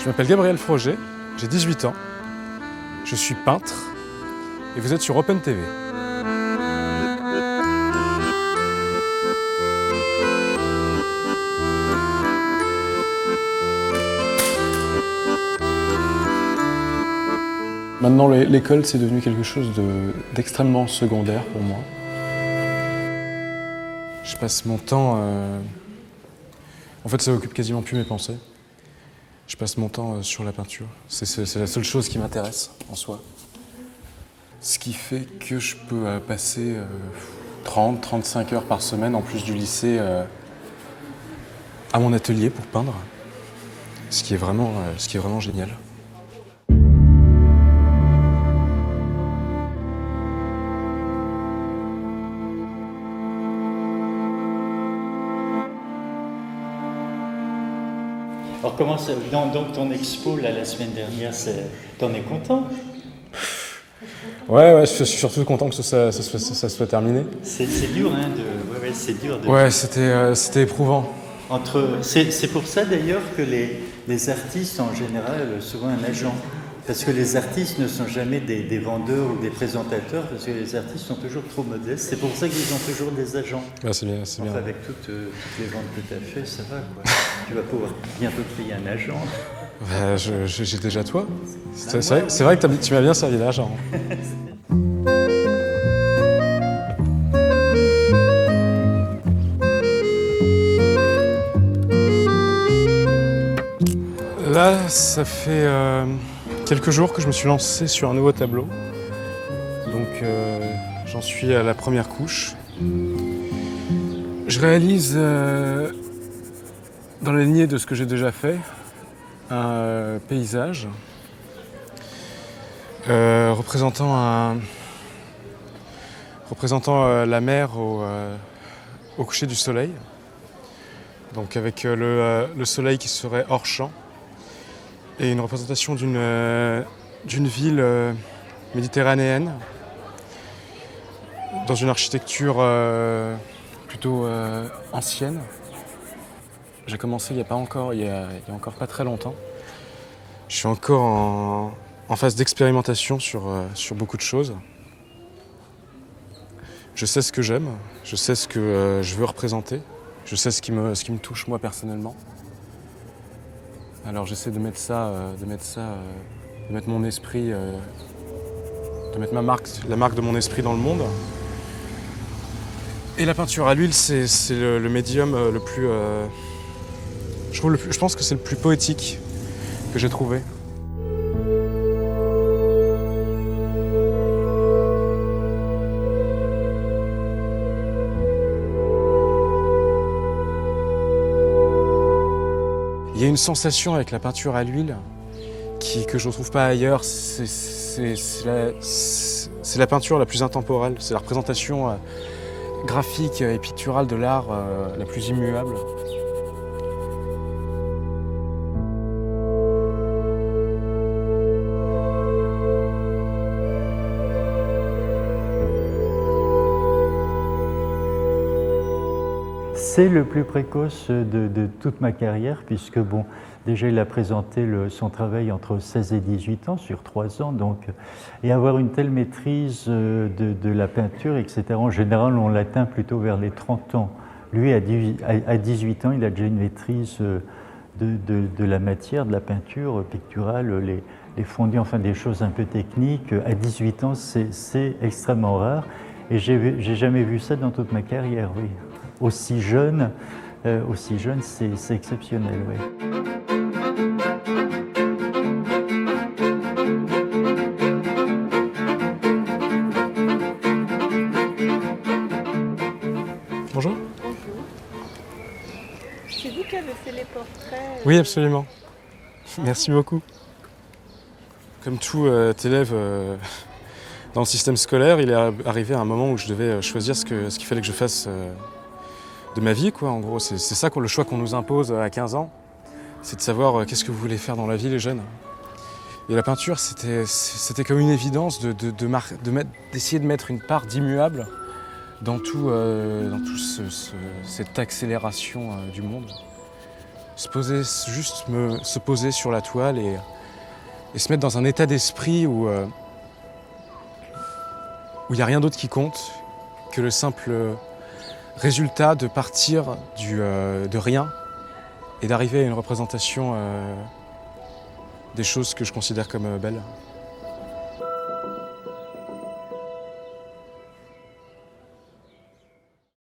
Je m'appelle Gabriel Froger, j'ai 18 ans, je suis peintre et vous êtes sur Open TV. Maintenant, l'école, c'est devenu quelque chose d'extrêmement secondaire pour moi. Je passe mon temps... En fait, ça occupe quasiment plus mes pensées. Je passe mon temps sur la peinture. C'est la seule chose qui m'intéresse, en soi. Ce qui fait que je peux passer 30-35 heures par semaine, en plus du lycée, à mon atelier pour peindre. Ce qui est vraiment génial. Alors comment ça, donc ton expo là, la semaine dernière, t'en es content? Ouais, je suis surtout content que ça soit terminé. C'est dur, hein, c'est dur. Ouais, c'était éprouvant. C'est pour ça d'ailleurs que les artistes en général ont souvent un agent. Parce que les artistes ne sont jamais des vendeurs ou des présentateurs, parce que les artistes sont toujours trop modestes. C'est pour ça qu'ils ont toujours des agents. Ah, c'est bien, c'est bien. Avec toutes les ventes que tu as fait, ça va quoi. Tu vas pouvoir bientôt payer un agent. Bah, j'ai déjà toi. C'est vrai que tu m'as bien servi d'agent. Là, ça fait quelques jours que je me suis lancé sur un nouveau tableau. Donc j'en suis à la première couche. Je réalise, dans la lignée de ce que j'ai déjà fait, un paysage représentant la mer au coucher du soleil. Donc avec le soleil qui serait hors champ. Et une représentation d'une ville méditerranéenne dans une architecture plutôt ancienne. J'ai commencé il y a encore pas très longtemps. Je suis encore en phase d'expérimentation sur beaucoup de choses. Je sais ce que j'aime, je sais ce que je veux représenter, je sais ce qui me touche moi personnellement. Alors j'essaie de mettre mon esprit, de mettre la marque de mon esprit dans le monde. Et la peinture à l'huile, c'est le médium le plus, je pense que c'est le plus poétique que j'ai trouvé. Il y a une sensation avec la peinture à l'huile que je ne retrouve pas ailleurs. C'est la peinture la plus intemporelle, c'est la représentation graphique et picturale de l'art la plus immuable. C'est le plus précoce de toute ma carrière, puisque bon, déjà il a présenté son travail entre 16 et 18 ans, sur 3 ans, donc, et avoir une telle maîtrise de la peinture, etc. En général, on l'atteint plutôt vers les 30 ans. Lui, à 18 ans, il a déjà une maîtrise de la matière, de la peinture picturale, les fondus, enfin des choses un peu techniques. À 18 ans, c'est extrêmement rare, et j'ai jamais vu ça dans toute ma carrière, oui. Aussi jeune, c'est exceptionnel, oui. Bonjour. Bonjour. C'est vous qui avez fait les portraits? Oui, absolument. Merci beaucoup. Comme tout élève dans le système scolaire, il est arrivé à un moment où je devais choisir ce qu'il fallait que je fasse de ma vie, quoi. En gros, c'est ça le choix qu'on nous impose à 15 ans. C'est de savoir qu'est-ce que vous voulez faire dans la vie, les jeunes. Et la peinture, c'était comme une évidence d'essayer de mettre une part d'immuable dans toute cette accélération du monde. se poser sur la toile et se mettre dans un état d'esprit où il n'y a rien d'autre qui compte que le simple résultat de partir de rien et d'arriver à une représentation des choses que je considère comme belles.